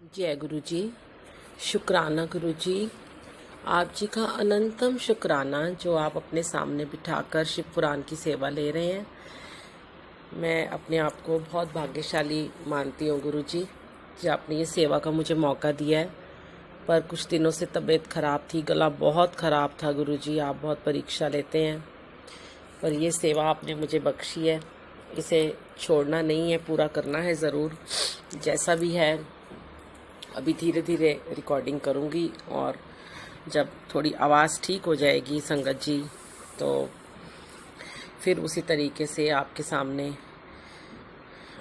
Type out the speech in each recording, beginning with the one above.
जय गुरु जी। शुक्राना गुरु जी, आप जी का अनंतम शुक्राना जो आप अपने सामने बिठाकर शिव पुराण की सेवा ले रहे हैं। मैं अपने आप को बहुत भाग्यशाली मानती हूँ गुरु जी कि आपने ये सेवा का मुझे मौका दिया है। पर कुछ दिनों से तबीयत खराब थी, गला बहुत ख़राब था गुरु जी। आप बहुत परीक्षा लेते हैं, पर ये सेवा आपने मुझे बख्शी है, इसे छोड़ना नहीं है, पूरा करना है ज़रूर। जैसा भी है अभी धीरे धीरे रिकॉर्डिंग करूँगी, और जब थोड़ी आवाज़ ठीक हो जाएगी संगत जी तो फिर उसी तरीके से आपके सामने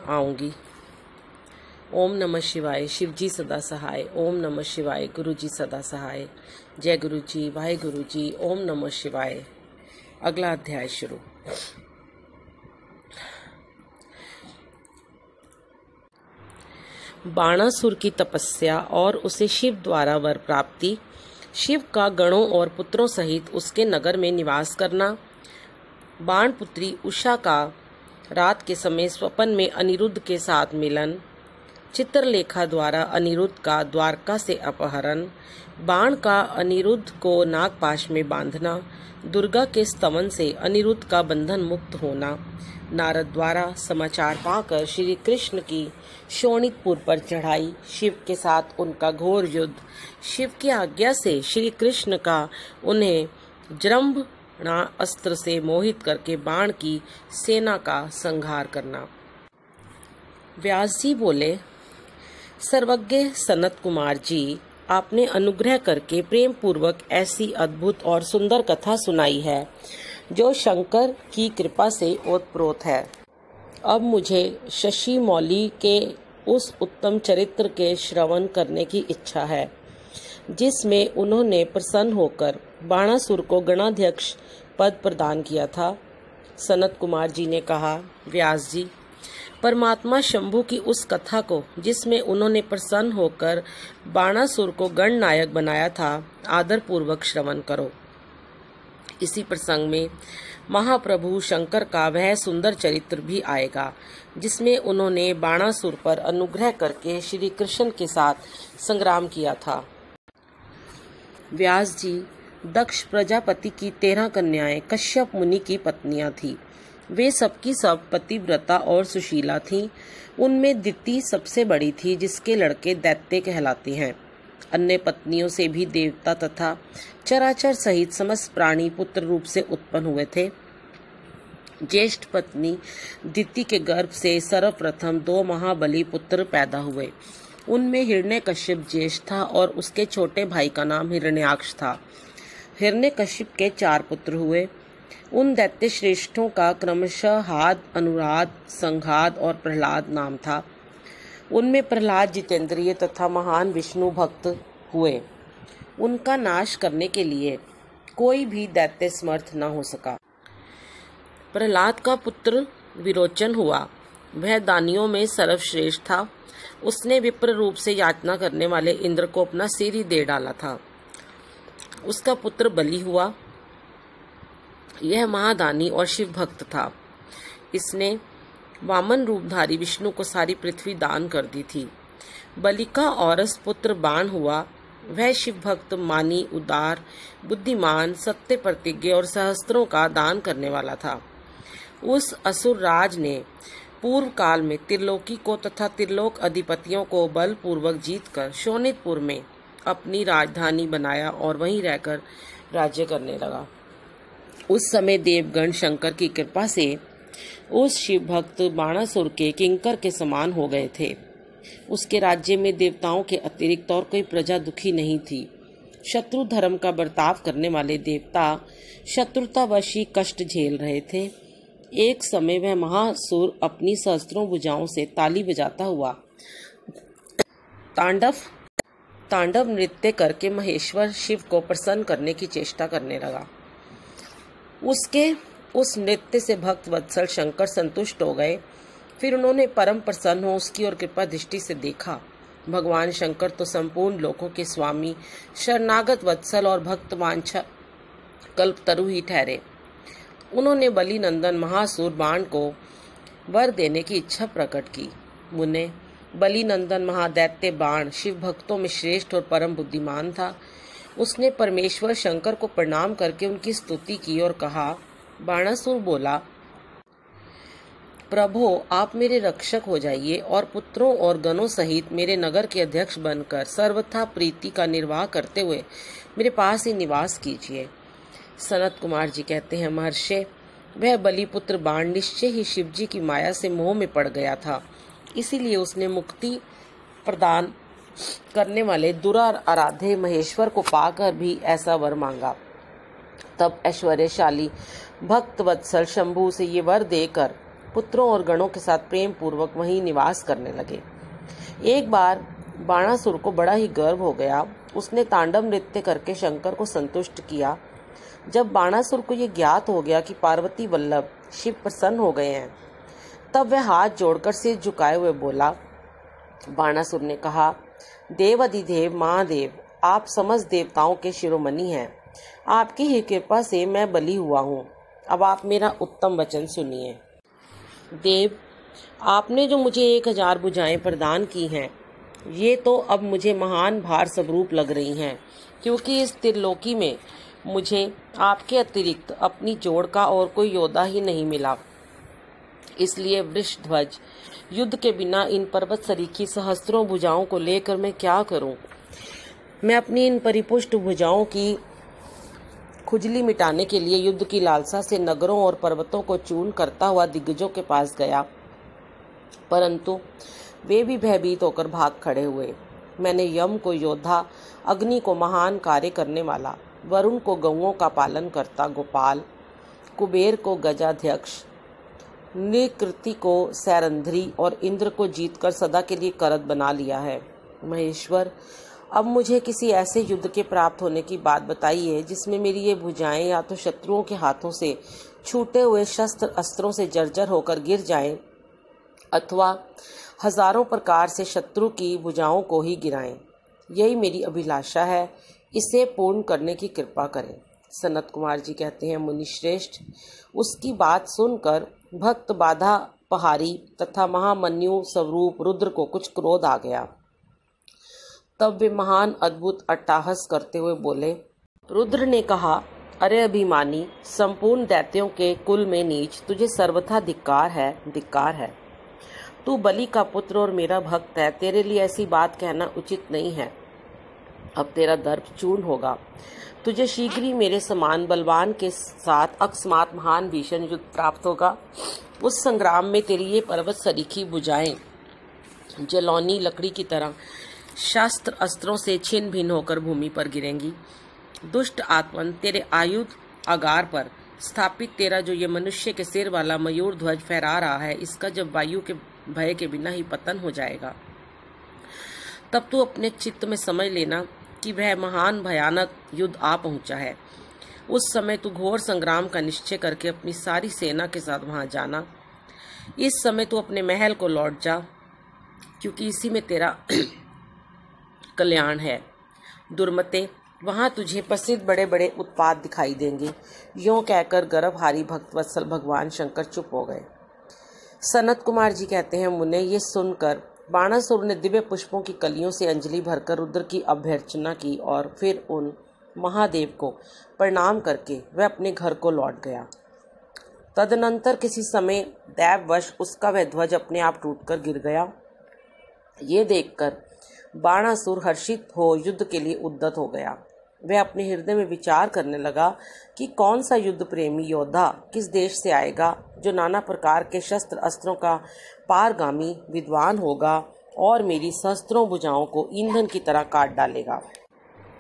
आऊँगी। ओम नमः शिवाय, शिव जी सदा सहाय। ओम नमः शिवाय, गुरु जी सदा सहाय। जय गुरु जी, वाहे गुरु जी। ओम नमः शिवाय। अगला अध्याय शुरू। बाणासुर की तपस्या और उसे शिव द्वारा वर प्राप्ति, शिव का गणों और पुत्रों सहित उसके नगर में निवास करना, बाणपुत्री उषा का रात के समय स्वप्न में अनिरुद्ध के साथ मिलन, चित्रलेखा द्वारा अनिरुद्ध का द्वारका से अपहरण, बाण का अनिरुद्ध को नागपाश में बांधना, दुर्गा के स्तवन से अनिरुद्ध का बंधन मुक्त होना, नारद द्वारा समाचार पाकर श्री कृष्ण की शोणितपुर पर चढ़ाई, शिव के साथ उनका घोर युद्ध, शिव की आज्ञा से श्री कृष्ण का उन्हें जृंभणा अस्त्र से मोहित करके बाण की सेना का संहार करना। व्यास जी बोले, सर्वज्ञ सनत कुमार जी, आपने अनुग्रह करके प्रेम पूर्वक ऐसी अद्भुत और सुंदर कथा सुनाई है जो शंकर की कृपा से ओतप्रोत है। अब मुझे शशि मौली के उस उत्तम चरित्र के श्रवण करने की इच्छा है जिसमें उन्होंने प्रसन्न होकर बाणासुर को गणाध्यक्ष पद प्रदान किया था। सनत कुमार जी ने कहा, व्यास जी, परमात्मा शंभु की उस कथा को जिसमें उन्होंने प्रसन्न होकर बाणासुर को गणनायक बनाया था, आदर पूर्वक श्रवण करो। इसी प्रसंग में महाप्रभु शंकर का वह सुंदर चरित्र भी आएगा जिसमें उन्होंने बाणासुर पर अनुग्रह करके श्री कृष्ण के साथ संग्राम किया था। व्यास जी, दक्ष प्रजापति की 13 कन्याएं कश्यप मुनि की पत्नियां थीं। वे सबकी सब पतिव्रता और सुशीला थीं। उनमें दिति सबसे बड़ी थी जिसके लड़के दैत्य कहलाते हैं। अन्य पत्नियों से भी देवता तथा चराचर सहित समस्त प्राणी पुत्र रूप से उत्पन्न हुए थे। ज्येष्ठ पत्नी दिति के गर्भ से सर्वप्रथम 2 महाबली पुत्र पैदा हुए। उनमें हिरण्यकश्यप ज्येष्ठ था और उसके छोटे भाई का नाम हिरण्याक्ष था। हिरण्यकश्यप के 4 पुत्र हुए। उन दैत्य श्रेष्ठों का क्रमशः हाद, अनुराध, संघाद और प्रहलाद नाम था। उनमें प्रहलाद जितेंद्रिय तथा महान विष्णु भक्त हुए। उनका नाश करने के लिए कोई भी दैत्य समर्थ न हो सका। प्रहलाद का पुत्र विरोचन हुआ। वह दानियों में सर्वश्रेष्ठ था। उसने विप्र रूप से याचना करने वाले इंद्र को अपना सिर ही दे डाला था। उसका पुत्र बलि हुआ। यह महादानी और शिव भक्त था। इसने वामन रूपधारी विष्णु को सारी पृथ्वी दान कर दी थी। बलि का औरस पुत्र बाण हुआ। वह शिव भक्त, मानी, उदार, बुद्धिमान, सत्य प्रतिज्ञ और सहस्त्रों का दान करने वाला था। उस असुर राज ने पूर्व काल में त्रिलोकी को तथा त्रिलोक अधिपतियों को बलपूर्वक जीतकर शोणितपुर में अपनी राजधानी बनाया और वहीं रहकर राज्य करने लगा। उस समय देवगण शंकर की कृपा से उस शिव भक्त बाणासुर के किंकर के समान हो गए थे। उसके राज्य में देवताओं के अतिरिक्त और कोई प्रजा दुखी नहीं थी। शत्रु धर्म का बर्ताव करने वाले देवता शत्रुतावशी कष्ट झेल रहे थे। एक समय वह महासुर अपनी सहस्त्रों भुजाओं से ताली बजाता हुआ तांडव नृत्य करके महेश्वर शिव को प्रसन्न करने की चेष्टा करने लगा। उसके उस नृत्य से भक्त वत्सल शंकर संतुष्ट हो गए। फिर उन्होंने परम प्रसन्न हो उसकी ओर कृपा दृष्टि से देखा। भगवान शंकर तो संपूर्ण लोकों के स्वामी, शरणागत वत्सल और भक्त वांछा कल्पतरु ही ठहरे। उन्होंने बलि नंदन महासुर बाण को वर देने की इच्छा प्रकट की। मुने, बलि नंदन महादैत्य बाण शिव भक्तों में श्रेष्ठ और परम बुद्धिमान था। उसने परमेश्वर शंकर को प्रणाम करके उनकी स्तुति की और कहा। बाणासुर बोला, प्रभो, आप मेरे रक्षक हो जाइए और पुत्रों और गणों सहित मेरे नगर के अध्यक्ष बनकर सर्वथा प्रीति का निर्वाह करते हुए मेरे पास ही निवास कीजिए। सनत कुमार जी कहते हैं, महर्षि, वह बलिपुत्र बाण निश्चय ही शिवजी की माया से मोह में पड़ गया था, इसीलिए उसने मुक्ति प्रदान करने वाले दुराराध्य महेश्वर को पाकर भी ऐसा वर मांगा। तब ऐश्वर्यशाली भक्त वत्सल शंभु से ये वर देकर पुत्रों और गणों के साथ प्रेम पूर्वक वहीं निवास करने लगे। एक बार बाणासुर को बड़ा ही गर्व हो गया। उसने तांडव नृत्य करके शंकर को संतुष्ट किया। जब बाणासुर को ये ज्ञात हो गया कि पार्वती वल्लभ शिव प्रसन्न हो गए हैं, तब वह हाथ जोड़कर सिर झुकाए हुए बोला। बाणासुर ने कहा, देव अधिदेव महादेव, आप समस्त देवताओं के शिरोमणि हैं। आपकी ही कृपा से मैं बलि हुआ हूँ। अब आप मेरा उत्तम वचन सुनिए। देव, आपने जो मुझे 1000 भुजाएं प्रदान की हैं, ये तो अब मुझे महान भार स्वरूप लग रही हैं, क्योंकि इस त्रिलोकी में मुझे आपके अतिरिक्त अपनी जोड़ का और कोई योद्धा ही नहीं मिला। इसलिए वृषध्वज, युद्ध के बिना इन पर्वत सरीखी सहस्त्रों भुजाओं को लेकर मैं क्या करूं? मैं अपनी इन परिपुष्ट भुजाओं की खुजली मिटाने के लिए युद्ध की लालसा से नगरों और पर्वतों को चूर्ण करता हुआ दिग्गजों के पास गया, परंतु वे भी भयभीत होकर भाग खड़े हुए। मैंने यम को योद्धा, अग्नि को महान कार्य करने वाला, वरुण को गौओं का पालन करता गोपाल, कुबेर को गजाध्यक्ष, निकृति को सैरंध्री और इंद्र को जीतकर सदा के लिए करद बना लिया है। महेश्वर, अब मुझे किसी ऐसे युद्ध के प्राप्त होने की बात बताइए जिसमें मेरी ये भुजाएं या तो शत्रुओं के हाथों से छूटे हुए शस्त्र अस्त्रों से जर्जर होकर गिर जाएं, अथवा हजारों प्रकार से शत्रु की भुजाओं को ही गिराएं। यही मेरी अभिलाषा है, इसे पूर्ण करने की कृपा करें। सनत कुमार जी कहते हैं, मुनिश्रेष्ठ, उसकी बात सुनकर भक्त बाधा पहारी तथा महामन्यु स्वरूप रुद्र को कुछ क्रोध आ गया। तब वे महान अद्भुत अट्टहास करते हुए बोले। रुद्र ने कहा, अरे अभिमानी, संपूर्ण दैत्यों के कुल में नीच, तुझे सर्वथा धिक्कार है, धिक्कार है। तू बलि का पुत्र और मेरा भक्त है, तेरे लिए ऐसी बात कहना उचित नहीं है। अब तेरा दर्प चूर्ण होगा। तुझे शीघ्र ही मेरे समान बलवान के साथ अकस्मात महान भीषण युद्ध प्राप्त होगा। उस संग्राम में तेरी ये पर्वत सरीखी भुजाएं जलौनी लकड़ी की तरह शास्त्र अस्त्रों से छिन्न भिन्न होकर भूमि पर गिरेंगी। दुष्ट आत्मन, तेरे आयुध आगार पर स्थापित तेरा जो ये मनुष्य के सिर वाला मयूर ध्वज फहरा रहा है, इसका जब वायु के भय के बिना ही पतन हो जाएगा, तब तू अपने चित्त में समझ लेना कि वह महान भयानक युद्ध आ पहुंचा है। उस समय तू घोर संग्राम का निश्चय करके अपनी सारी सेना के साथ वहां जाना। इस समय तू अपने महल को लौट जा, क्योंकि इसी में तेरा कल्याण है। दुर्मते, वहां तुझे प्रसिद्ध बड़े बड़े उत्पाद दिखाई देंगे। यों कहकर गर्भहारी भक्तवत्सल भगवान शंकर चुप हो गए। सनत कुमार जी कहते हैं, मुने, ये सुनकर बाणासुर ने दिव्य पुष्पों की कलियों से अंजलि भरकर रुद्र की अभ्यर्चना की और फिर उन महादेव को प्रणाम करके वह अपने घर को लौट गया। तदनंतर किसी समय दैववश उसका वह ध्वज अपने आप टूटकर गिर गया। ये देखकर बाणासुर हर्षित हो युद्ध के लिए उद्यत हो गया। वह अपने हृदय में विचार करने लगा कि कौन सा युद्ध प्रेमी योद्धा किस देश से आएगा जो नाना प्रकार के शस्त्र अस्त्रों का पारगामी विद्वान होगा और मेरी सहस्त्रों भुजाओं को ईंधन की तरह काट डालेगा,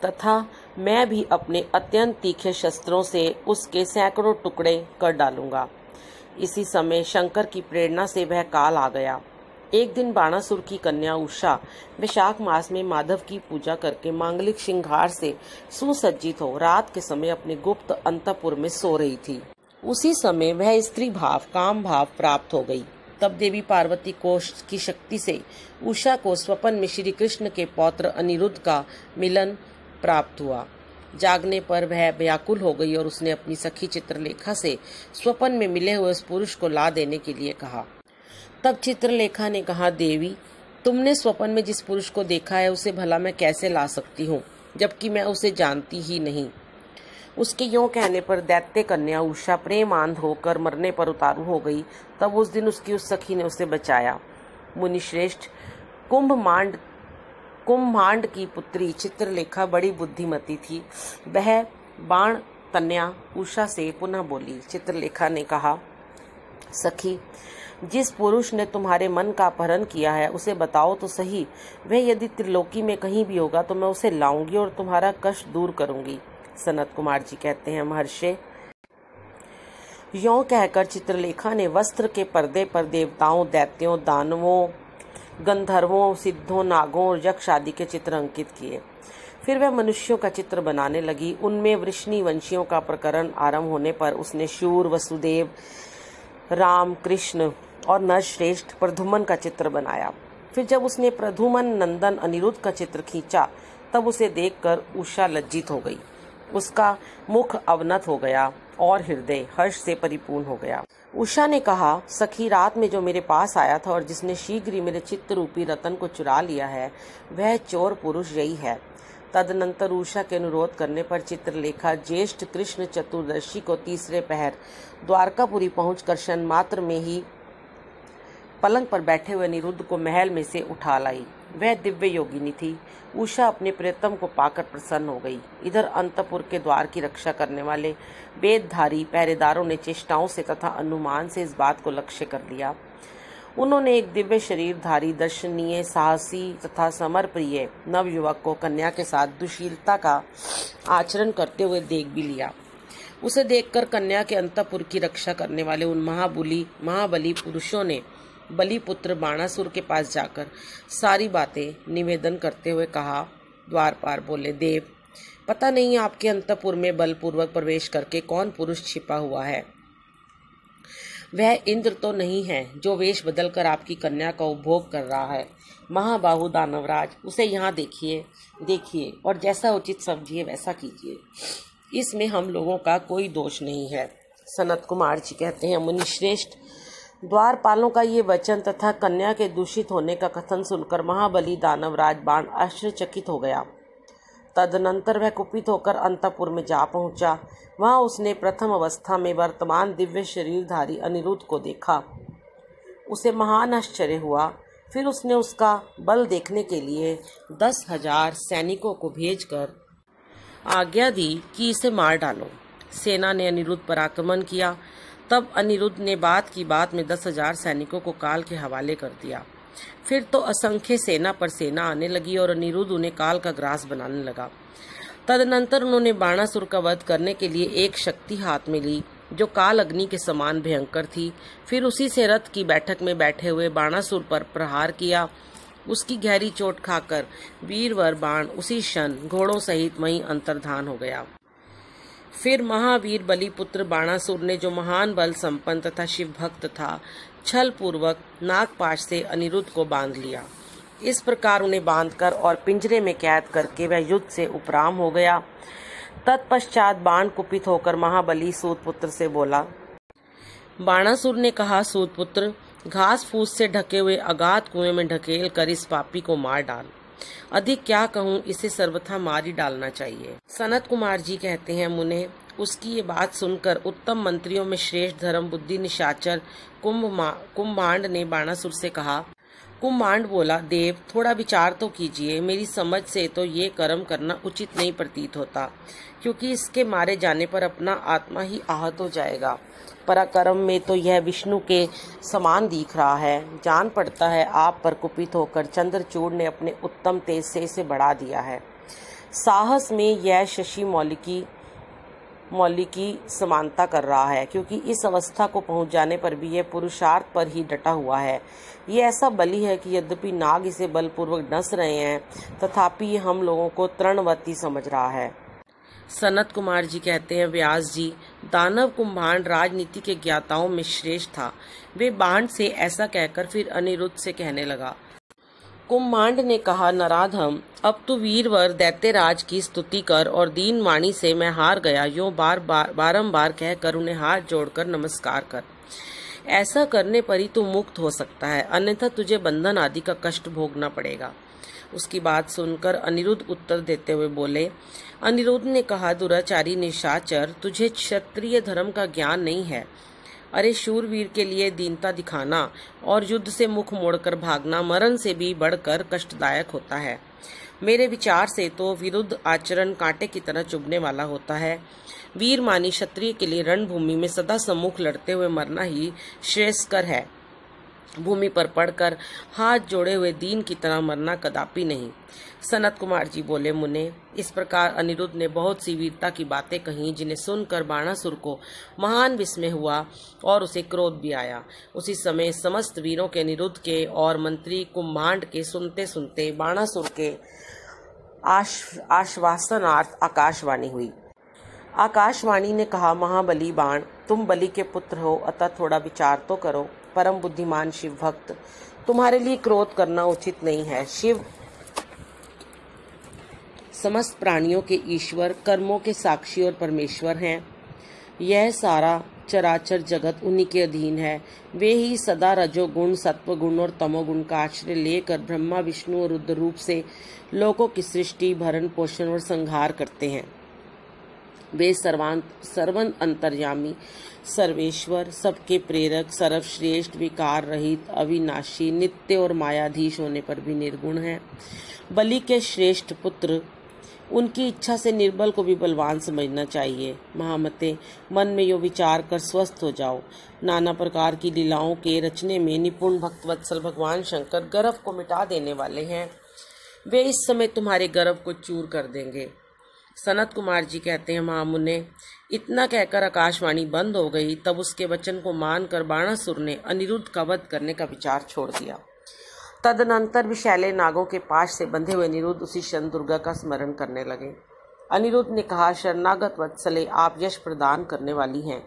तथा मैं भी अपने अत्यंत तीखे शस्त्रों से उसके सैकड़ों टुकड़े कर डालूंगा। इसी समय शंकर की प्रेरणा से वह काल आ गया। एक दिन बाणासुर की कन्या उषा वैशाख मास में माधव की पूजा करके मांगलिक श्रृंगार से सुसज्जित हो रात के समय अपने गुप्त अंतपुर में सो रही थी। उसी समय वह स्त्री भाव काम भाव प्राप्त हो गई। तब देवी पार्वती की शक्ति से उषा को स्वप्न में श्री कृष्ण के पौत्र अनिरुद्ध का मिलन प्राप्त हुआ। जागने पर वह व्याकुल हो गई और उसने अपनी सखी चित्रलेखा से स्वप्न में मिले हुए उस पुरुष को ला देने के लिए कहा। तब चित्रलेखा ने कहा, देवी, तुमने स्वप्न में जिस पुरुष को देखा है उसे भला मैं कैसे ला सकती हूँ, जबकि मैं उसे जानती ही नहीं। उसके यों कहने पर दैत्य कन्या उषा प्रेमांध होकर मरने पर उतारू हो गई। तब उस दिन उसकी उस सखी ने उसे बचाया। मुनिश्रेष्ठ, कुंभांड की पुत्री चित्रलेखा बड़ी बुद्धिमती थी। वह बाण कन्या उषा से पुनः बोली। चित्रलेखा ने कहा, सखी, जिस पुरुष ने तुम्हारे मन का अपहरण किया है उसे बताओ तो सही। वह यदि त्रिलोकी में कहीं भी होगा तो मैं उसे लाऊंगी और तुम्हारा कष्ट दूर करूंगी। सनत कुमार जी कहते हैं, महर्षि, यों कहकर चित्रलेखा ने वस्त्र के पर्दे पर देवताओं, दैत्यों, दानवों, गंधर्वों, सिद्धों, नागों और यक्ष आदि के चित्र अंकित किए। फिर वह मनुष्यों का चित्र बनाने लगी। उनमें वृष्णि वंशियों का प्रकरण आरंभ होने पर उसने शूर, वसुदेव, राम, कृष्ण और नरश्रेष्ठ प्रद्युम्न का चित्र बनाया। फिर जब उसने प्रद्युम्न नंदन अनिरुद्ध का चित्र खींचा तब उसे देखकर उषा लज्जित हो गई। उसका मुख अवनत हो गया और हृदय हर्ष से परिपूर्ण हो गया। उषा ने कहा, सखी, रात में जो मेरे पास आया था और जिसने शीघ्र ही मेरे चित्त रूपी रतन को चुरा लिया है वह चोर पुरुष यही है। तदनंतर उषा के अनुरोध करने पर चित्रलेखा ज्येष्ठ कृष्ण चतुर्दशी को तीसरे पहर द्वारकापुरी पहुंचकर क्षण मात्र में ही पलंग पर बैठे हुए अनिरुद्ध को महल में से उठा लाई। वह दिव्य योगिनी थी। उषा अपने प्रियतम को पाकर प्रसन्न हो गई। इधर अंतपुर के द्वार की रक्षा करने वाले वेदधारी पहरेदारों ने चेष्टाओं से तथा अनुमान से इस बात को लक्ष्य कर लिया। उन्होंने एक दिव्य शरीरधारी, दर्शनीय, साहसी तथा समरप्रिय नवयुवक को कन्या के साथ दुशीलता का आचरण करते हुए देख भी लिया। उसे देखकर कन्या के अंतपुर की रक्षा करने वाले उन महाबली पुरुषों ने बलिपुत्र बाणासुर के पास जाकर सारी बातें निवेदन करते हुए कहा। द्वारपाल बोले, देव, पता नहीं आपके अंतपुर में बलपूर्वक प्रवेश करके कौन पुरुष छिपा हुआ है। वह इंद्र तो नहीं है जो वेश बदलकर आपकी कन्या का उपभोग कर रहा है। महाबाहु दानवराज, उसे यहाँ देखिए और जैसा उचित समझिए वैसा कीजिए। इसमें हम लोगों का कोई दोष नहीं है। सनत कुमार जी कहते हैं, मुनिश्रेष्ठ, द्वारपालों का ये वचन तथा कन्या के दूषित होने का कथन सुनकर महाबली दानवराज बाण आश्चर्यचकित हो गया। तदनंतर वह कुपित होकर अंतपुर में जा पहुंचा। वहां उसने प्रथम अवस्था में वर्तमान दिव्य शरीरधारी अनिरुद्ध को देखा। उसे महान आश्चर्य हुआ। फिर उसने उसका बल देखने के लिए 10,000 सैनिकों को भेजकर आज्ञा दी कि इसे मार डालो। सेना ने अनिरुद्ध पर आक्रमण किया। तब अनिरुद्ध ने बात की बात में 10,000 सैनिकों को काल के हवाले कर दिया। फिर तो असंख्य सेना पर सेना आने लगी और अनिरुद्ध उन्हें काल का ग्रास बनाने लगा। तदनंतर उन्होंने बाणासुर का वध करने के लिए एक शक्ति हाथ में ली जो काल अग्नि के समान भयंकर थी। फिर उसी से रथ की बैठक में बैठे हुए बाणासुर पर प्रहार किया। उसकी गहरी चोट खाकर वीरवर बाण उसी क्षण घोड़ों सहित वहीं अंतर्धान हो गया। फिर महावीर बलिपुत्र बाणासुर ने, जो महान बल संपन्न तथा शिव भक्त था, छल पूर्वक नागपाश से अनिरुद्ध को बांध लिया। इस प्रकार उन्हें बांधकर और पिंजरे में कैद करके वह युद्ध से उपराम हो गया। तत्पश्चात बाण कुपित होकर महाबली सूतपुत्र से बोला। बाणासुर ने कहा, सूतपुत्र, घास फूस से ढके हुए अगाध कुएं में ढकेल कर इस पापी को मार डाल। अधिक क्या कहूँ, इसे सर्वथा मार ही डालना चाहिए। सनत कुमार जी कहते हैं, मुने, उसकी ये बात सुनकर उत्तम मंत्रियों में श्रेष्ठ धर्म बुद्धि निशाचर कुंभांड ने बाणासुर से कहा। कुंभांड बोला, देव, थोड़ा विचार तो कीजिए। मेरी समझ से तो ये कर्म करना उचित नहीं प्रतीत होता, क्योंकि इसके मारे जाने पर अपना आत्मा ही आहत हो जाएगा। पराक्रम में तो यह विष्णु के समान दिख रहा है। जान पड़ता है आप पर कुपित होकर चंद्रचूड़ ने अपने उत्तम तेज से इसे बढ़ा दिया है। साहस में यह शशि मौलिक की समानता कर रहा है, क्योंकि इस अवस्था को पहुंच जाने पर भी यह पुरुषार्थ पर ही डटा हुआ है। ये ऐसा बली है कि यद्यपि नाग इसे बलपूर्वक डस रहे हैं, तथापि ये हम लोगों को तृणवती समझ रहा है। सनत कुमार जी कहते हैं, व्यास जी, दानव कुंभांड राजनीति के ज्ञाताओं में श्रेष्ठ था। वे बाण से ऐसा कहकर फिर अनिरुद्ध से कहने लगा। कुंभांड ने कहा, नराधम, अब तू वीरवर दैत्यराज की स्तुति कर और दीन वाणी से मैं हार गया यूं बारंबार कहकर उन्हें हाथ जोड़कर नमस्कार कर। ऐसा करने पर ही तू मुक्त हो सकता है, अन्यथा तुझे बंधन आदि का कष्ट भोगना पड़ेगा। उसकी बात सुनकर अनिरुद्ध उत्तर देते हुए बोले। अनिरुद्ध ने कहा, दुराचारी निशाचर, तुझे क्षत्रिय धर्म का ज्ञान नहीं है। अरे शूरवीर के लिए दीनता दिखाना और युद्ध से मुख मोड़कर भागना मरण से भी बढ़कर कष्टदायक होता है। मेरे विचार से तो विरुद्ध आचरण कांटे की तरह चुभने वाला होता है। वीरमानी क्षत्रिय के लिए रणभूमि में सदा सम्मुख लड़ते हुए मरना ही श्रेयस्कर है। भूमि पर पड़कर हाथ जोड़े हुए दीन की तरह मरना कदापि नहीं। सनत कुमार जी बोले, मुने, इस प्रकार अनिरुद्ध ने बहुत सी वीरता की बातें कहीं, जिन्हें सुनकर बाणासुर को महान विस्मय हुआ और उसे क्रोध भी आया। उसी समय समस्त वीरों के, अनिरुद्ध के और मंत्री कुम्भांड के सुनते सुनते बाणासुर के आश्वासनार्थ आकाशवाणी हुई। आकाशवाणी ने कहा, महाबली बाण, तुम बलि के पुत्र हो, अतः थोड़ा विचार तो करो। परम बुद्धिमान शिव भक्त, तुम्हारे लिए क्रोध करना उचित नहीं है। शिव समस्त प्राणियों के ईश्वर, कर्मों के साक्षी और परमेश्वर हैं। यह सारा चराचर जगत उन्हीं के अधीन है। वे ही सदा रजोगुण, सत्वगुण और तमोगुण का आश्रय लेकर ब्रह्मा, विष्णु और रुद्र रूप से लोकों की सृष्टि, भरण पोषण और संहार करते हैं। वे सर्वन अंतर्यामी, सर्वेश्वर, सबके प्रेरक, सर्वश्रेष्ठ, विकार रहित, अविनाशी, नित्य और मायाधीश होने पर भी निर्गुण है। बलि के श्रेष्ठ पुत्र, उनकी इच्छा से निर्बल को भी बलवान समझना चाहिए। महामते, मन में यो विचार कर स्वस्थ हो जाओ। नाना प्रकार की लीलाओं के रचने में निपुण भक्तवत्सल भगवान शंकर गर्व को मिटा देने वाले हैं। वे इस समय तुम्हारे गर्व को चूर कर देंगे। सनत कुमार जी कहते हैं, महामुने, इतना कहकर आकाशवाणी बंद हो गई। तब उसके वचन को मानकर बाणासुर ने अनिरुद्ध का वध करने का विचार छोड़ दिया। तदनंतर विषैले नागों के पाश से बंधे हुए अनिरुद्ध उसी क्षण दुर्गा का स्मरण करने लगे। अनिरुद्ध ने कहा, शरणागत वत्सले, आप यश प्रदान करने वाली हैं।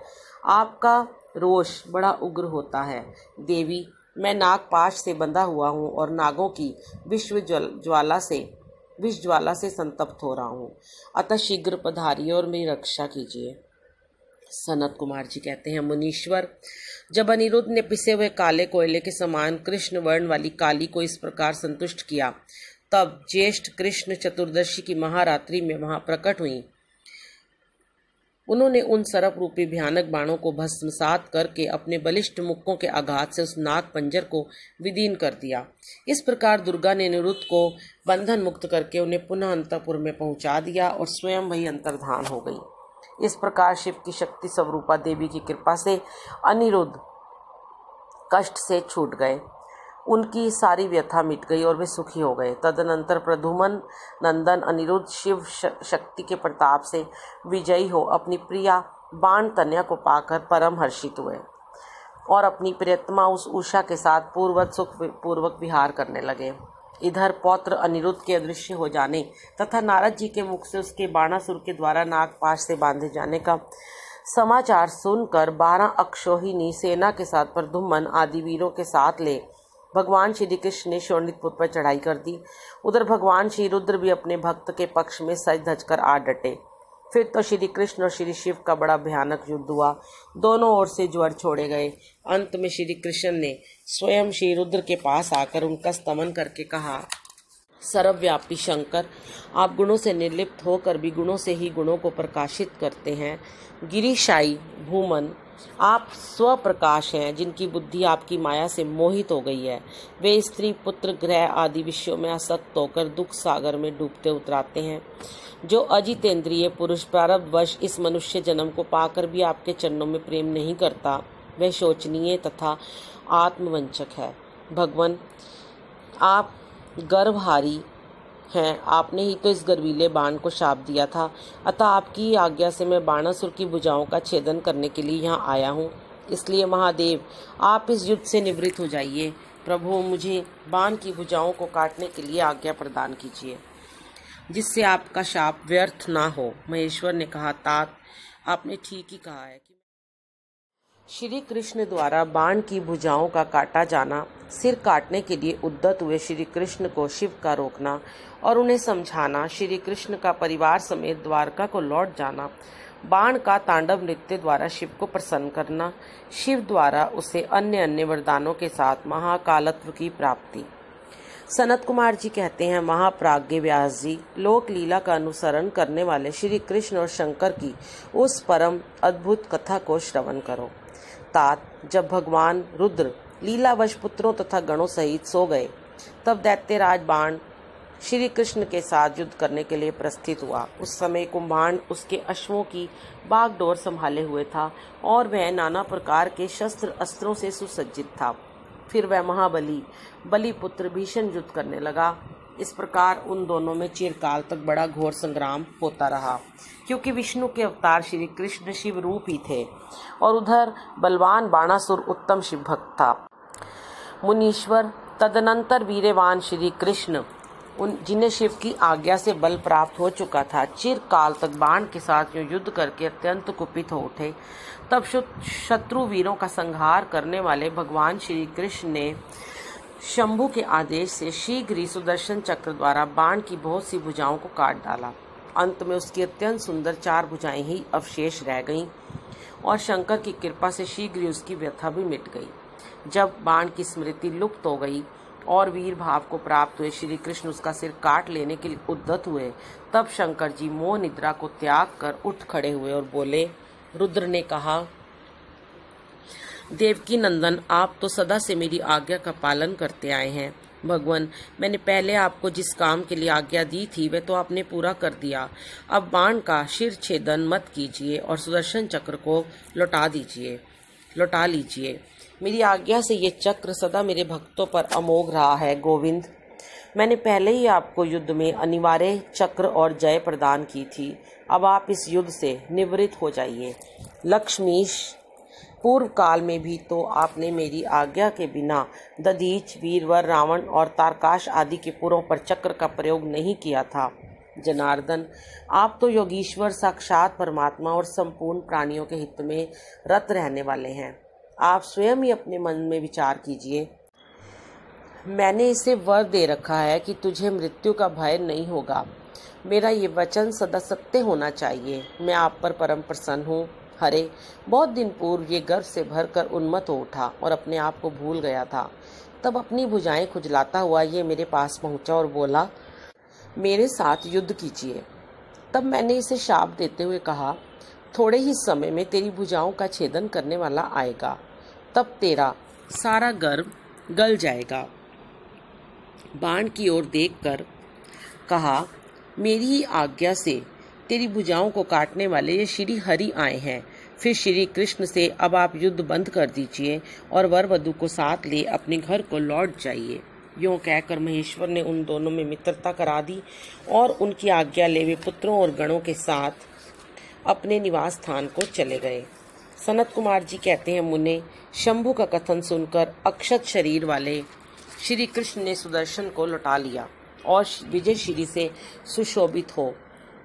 आपका रोष बड़ा उग्र होता है। देवी, मैं नागपाश से बंधा हुआ हूँ और नागों की विष ज्वाला से संतप्त हो रहा हूँ। अतः शीघ्र पधारिए और मेरी रक्षा कीजिए। सनत कुमार जी कहते हैं, मुनीश्वर, जब अनिरुद्ध ने पिसे हुए काले कोयले के समान कृष्ण वर्ण वाली काली को इस प्रकार संतुष्ट किया, तब ज्येष्ठ कृष्ण चतुर्दशी की महारात्रि में वहां प्रकट हुई। उन्होंने उन सर्प रूपी भयानक बाणों को भस्मसात करके अपने बलिष्ठ मुक्कों के आघात से उस नाग पंजर को विदीन कर दिया। इस प्रकार दुर्गा ने अनिरुद्ध को बंधन मुक्त करके उन्हें पुनः अंतःपुर में पहुंचा दिया और स्वयं वही अंतर्धान हो गई। इस प्रकार शिव की शक्ति स्वरूपा देवी की कृपा से अनिरुद्ध कष्ट से छूट गए। उनकी सारी व्यथा मिट गई और वे सुखी हो गए। तदनंतर प्रद्युम्न नंदन अनिरुद्ध शिव शक्ति के प्रताप से विजयी हो अपनी प्रिया बाण तन्या को पाकर परम हर्षित हुए और अपनी प्रियतमा उस उषा के साथ सुखपूर्वक विहार करने लगे। इधर पौत्र अनिरुद्ध के अदृश्य हो जाने तथा नारद जी के मुख से उसके बाणासुर के द्वारा नागपाश से बांधे जाने का समाचार सुनकर 12 अक्षौहिणी सेना के साथ प्रद्युम्न आदि वीरों के साथ ले भगवान श्री कृष्ण ने शोणितपुर पर चढ़ाई कर दी। उधर भगवान श्री रुद्र भी अपने भक्त के पक्ष में सज धज कर आ डटे। फिर तो श्री कृष्ण और श्री शिव का बड़ा भयानक युद्ध हुआ। दोनों ओर से ज्वर छोड़े गए। अंत में श्री कृष्ण ने स्वयं श्री रुद्र के पास आकर उनका स्तमन करके कहा, सर्वव्यापी शंकर, आप गुणों से निर्लिप्त होकर भी गुणों से ही गुणों को प्रकाशित करते हैं। गिरिशाई भूमन, आप स्वप्रकाश हैं, जिनकी बुद्धि आपकी माया से मोहित हो गई है। वे स्त्री पुत्र ग्रह आदि विषयों में आसक्त होकर दुख सागर में डूबते उतराते हैं। जो अजितेंद्रिय पुरुष प्रारब्धवश इस मनुष्य जन्म को पाकर भी आपके चरणों में प्रेम नहीं करता, वह शोचनीय तथा आत्मवंचक है। भगवान, आप गर्भहारी हैं। आपने ही तो इस गर्वीले बाण को शाप दिया था, अतः आपकी आज्ञा से मैं बाणासुर की भुजाओं का छेदन करने के लिए यहाँ आया हूँ। इसलिए महादेव, आप इस युद्ध से निवृत्त हो जाइए। प्रभु, मुझे बाण की भुजाओं को काटने के लिए आज्ञा प्रदान कीजिए, जिससे आपका शाप व्यर्थ ना हो। महेश्वर ने कहा, तात, आपने ठीक ही कहा है कि श्री कृष्ण द्वारा बाण की भुजाओं का काटा जाना, सिर काटने के लिए उद्यत हुए श्री कृष्ण को शिव का रोकना और उन्हें समझाना, श्री कृष्ण का परिवार समेत द्वारका को लौट जाना बाण का तांडव नृत्य द्वारा शिव को प्रसन्न करना, शिव द्वारा उसे अन्य अन्य वरदानों के साथ महाकालत्व की प्राप्ति। सनत कुमार जी कहते हैं, महाप्राज्ञ व्यास जी, लोक लीला का अनुसरण करने वाले श्री कृष्ण और शंकर की उस परम अद्भुत कथा को श्रवण करो। तात, जब भगवान रुद्र लीलावश पुत्रों तथा गणों सहित सो गए, तब दैत्यराज बाण श्री कृष्ण के साथ युद्ध करने के लिए प्रस्थित हुआ। उस समय कुंभांड उसके अश्वों की बागडोर संभाले हुए था और वह नाना प्रकार के शस्त्र अस्त्रों से सुसज्जित था। फिर वह महाबली बलिपुत्र भीषण युद्ध करने लगा। इस प्रकार उन दोनों में चिरकाल तक बड़ा घोर संग्राम होता रहा, क्योंकि विष्णु के अवतार श्री कृष्ण शिव रूप ही थे और उधर बलवान बाणासुर उत्तम शिव भक्त था। मुनीश्वर तदनंतर वीरवान श्री कृष्ण, जिन्हें शिव की आज्ञा से बल प्राप्त हो चुका था, चिरकाल तक बाण के साथ युद्ध करके अत्यंत कुपित हो उठे। तब शत्रु वीरों का संहार करने वाले भगवान श्री कृष्ण ने शंभु के आदेश से शीघ्र ही सुदर्शन चक्र द्वारा बाण की बहुत सी भुजाओं को काट डाला। अंत में उसकी अत्यंत सुंदर 4 भुजाएं ही अवशेष रह गईं और शंकर की कृपा से शीघ्र ही उसकी व्यथा भी मिट गई। जब बाण की स्मृति लुप्त हो गई और वीर भाव को प्राप्त हुए श्री कृष्ण उसका सिर काट लेने के लिए उद्यत हुए, तब शंकर जी मोह निद्रा को त्याग कर उठ खड़े हुए और बोले। रुद्र ने कहा, देवकी नंदन, आप तो सदा से मेरी आज्ञा का पालन करते आए हैं। भगवान, मैंने पहले आपको जिस काम के लिए आज्ञा दी थी वह तो आपने पूरा कर दिया। अब बाण का शिर छेदन मत कीजिए और सुदर्शन चक्र को लौटा लीजिए। मेरी आज्ञा से ये चक्र सदा मेरे भक्तों पर अमोघ रहा है। गोविंद, मैंने पहले ही आपको युद्ध में अनिवार्य चक्र और जय प्रदान की थी। अब आप इस युद्ध से निवृत्त हो जाइए। लक्ष्मीश, पूर्व काल में भी तो आपने मेरी आज्ञा के बिना दधीच, वीरवर, रावण और तारकाश आदि के पुरों पर चक्र का प्रयोग नहीं किया था। जनार्दन, आप तो योगीश्वर साक्षात परमात्मा और संपूर्ण प्राणियों के हित में रत रहने वाले हैं। आप स्वयं ही अपने मन में विचार कीजिए। मैंने इसे वर दे रखा है कि तुझे मृत्यु का भय नहीं होगा। मेरा ये वचन सदा सत्य होना चाहिए। मैं आप पर परम प्रसन्न हूँ। हरे, बहुत दिन पूर्व ये गर्व से भरकर उन्मत्त हो उठा और अपने आप को भूल गया था। तब अपनी भुजाएं खुजलाता हुआ ये मेरे पास पहुंचा और बोला, मेरे साथ युद्ध कीजिए। तब मैंने इसे शाप देते हुए कहा, थोड़े ही समय में तेरी भुजाओं का छेदन करने वाला आएगा, तब तेरा सारा गर्व गल जाएगा। बाण की ओर देखकर कहा, मेरी ही आज्ञा से तेरी भुजाओं को काटने वाले ये श्री हरि आए हैं। फिर श्री कृष्ण से अब आप युद्ध बंद कर दीजिए और वर वधु को साथ ले अपने घर को लौट जाइए। यूं कहकर महेश्वर ने उन दोनों में मित्रता करा दी और उनकी आज्ञा ले वे पुत्रों और गणों के साथ अपने निवास स्थान को चले गए। सनत कुमार जी कहते हैं, मुने, शंभु का कथन सुनकर अक्षत शरीर वाले श्री कृष्ण ने सुदर्शन को लौटा लिया और विजय श्री से सुशोभित हो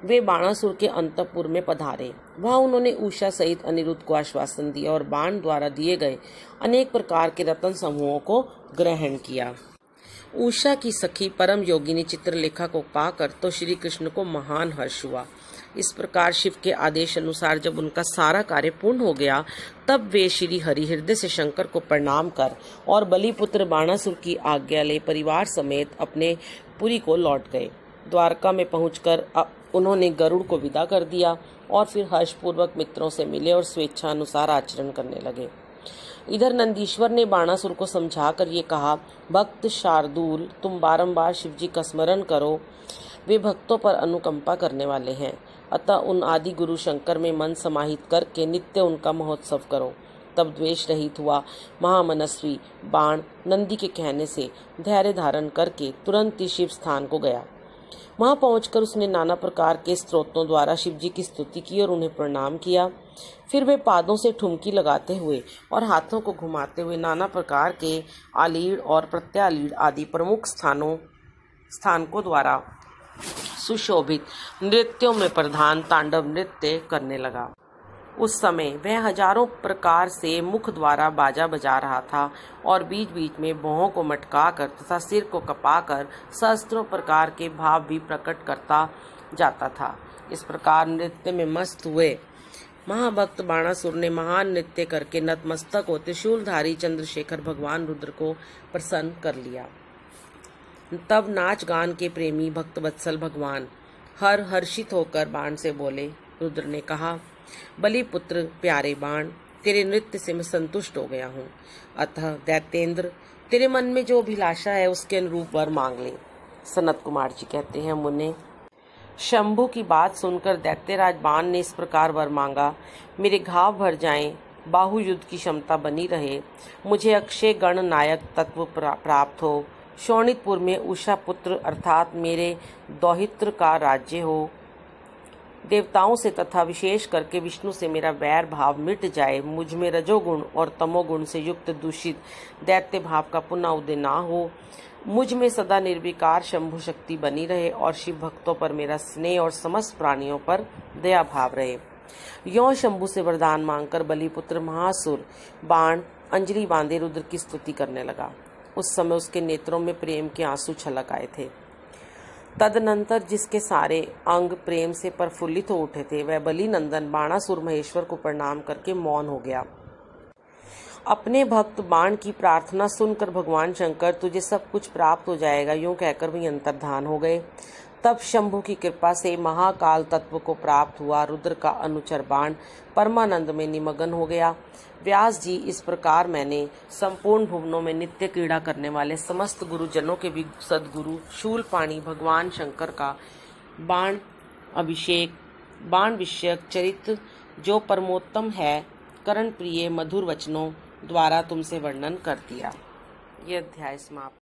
वे बाणासुर के अंतपुर में पधारे। वहां उन्होंने उषा सहित अनिरुद्ध को आश्वासन दिया और बाण द्वारा दिए गए अनेक प्रकार के रत्न समूहों को ग्रहण किया। उषा की सखी परम योगिनी चित्रलेखा को पाकर तो श्री कृष्ण को महान हर्ष हुआ। इस प्रकार शिव के आदेश अनुसार जब उनका सारा कार्य पूर्ण हो गया, तब वे श्री हरि हृदय से शंकर को प्रणाम कर और बलिपुत्र बाणासुर की आज्ञा ले परिवार समेत अपने पुरी को लौट गए। द्वारका में पहुंचकर उन्होंने गरुड़ को विदा कर दिया और फिर हर्षपूर्वक मित्रों से मिले और स्वेच्छा अनुसार आचरण करने लगे। इधर नंदीश्वर ने बाणासुर को समझाकर ये कहा, भक्त शार्दूल, तुम बारंबार शिवजी का स्मरण करो, वे भक्तों पर अनुकंपा करने वाले हैं। अतः उन आदि गुरु शंकर में मन समाहित करके नित्य उनका महोत्सव करो। तब द्वेष रहित हुआ महामनस्वी बाण नंदी के कहने से धैर्य धारण करके तुरंत ही शिव स्थान को गया। वहां पहुंचकर उसने नाना प्रकार के स्तोत्रों द्वारा शिवजी की स्तुति की और उन्हें प्रणाम किया। फिर वे पादों से ठुमकी लगाते हुए और हाथों को घुमाते हुए नाना प्रकार के आलीड़ और प्रत्यालीड़ आदि प्रमुख स्थानकों द्वारा सुशोभित नृत्यों में प्रधान तांडव नृत्य करने लगा। उस समय वह हजारों प्रकार से मुख द्वारा बाजा बजा रहा था और बीच बीच में भौहों को मटकाकर तथा सिर को कपाकर सहस्त्रों प्रकार के भाव भी प्रकट करता जाता था। इस प्रकार नृत्य में मस्त हुए महाभक्त बाणासुर ने महान नृत्य करके नतमस्तक हो त्रिशूलधारी चंद्रशेखर भगवान रुद्र को प्रसन्न कर लिया। तब नाच गान के प्रेमी भक्त वत्सल भगवान हर्षित होकर बाण से बोले। रुद्र ने कहा, बलिपुत्र प्यारे बाण, तेरे नृत्य से मैं संतुष्ट हो गया हूँ। अतः दैत्येंद्र, तेरे मन में जो अभिलाषा है उसके अनुरूप वर मांग ले। सनत कुमार जी कहते हैं, मुने, शंभु की बात सुनकर दैत्यराज बाण ने इस प्रकार वर मांगा, मेरे घाव भर जाएं, बाहु युद्ध की क्षमता बनी रहे, मुझे अक्षय गण नायक तत्व प्राप्त हो, शोणितपुर में उषा पुत्र अर्थात मेरे दौहित्र का राज्य हो, देवताओं से तथा विशेष करके विष्णु से मेरा वैर भाव मिट जाए, मुझ में रजोगुण और तमोगुण से युक्त दूषित दैत्य भाव का पुनः उदय ना हो, मुझ में सदा निर्विकार शंभु शक्ति बनी रहे और शिव भक्तों पर मेरा स्नेह और समस्त प्राणियों पर दया भाव रहे। यों शंभु से वरदान मांगकर बलिपुत्र महासुर बाण अंजलि बांधे रुद्र की स्तुति करने लगा। उस समय उसके नेत्रों में प्रेम के आंसू छलक आए थे। तदनंतर जिसके सारे अंग प्रेम से प्रफुल्लित हो उठे थे, वह बलि नंदन बाणासुर महेश्वर को प्रणाम करके मौन हो गया। अपने भक्त बाण की प्रार्थना सुनकर भगवान शंकर, तुझे सब कुछ प्राप्त हो जाएगा, यूं कहकर भी अंतर्धान हो गए। तब शंभु की कृपा से महाकाल तत्व को प्राप्त हुआ रुद्र का अनुचर बाण परमानंद में निमग्न हो गया। व्यास जी, इस प्रकार मैंने संपूर्ण भुवनों में नित्य क्रीड़ा करने वाले समस्त गुरुजनों के भी सदगुरु शूलपाणी भगवान शंकर का बाण अभिषेक बाण विषयक चरित्र जो परमोत्तम है, कर्ण प्रिय मधुर वचनों द्वारा तुमसे वर्णन कर दिया। यह अध्याय समाप्त।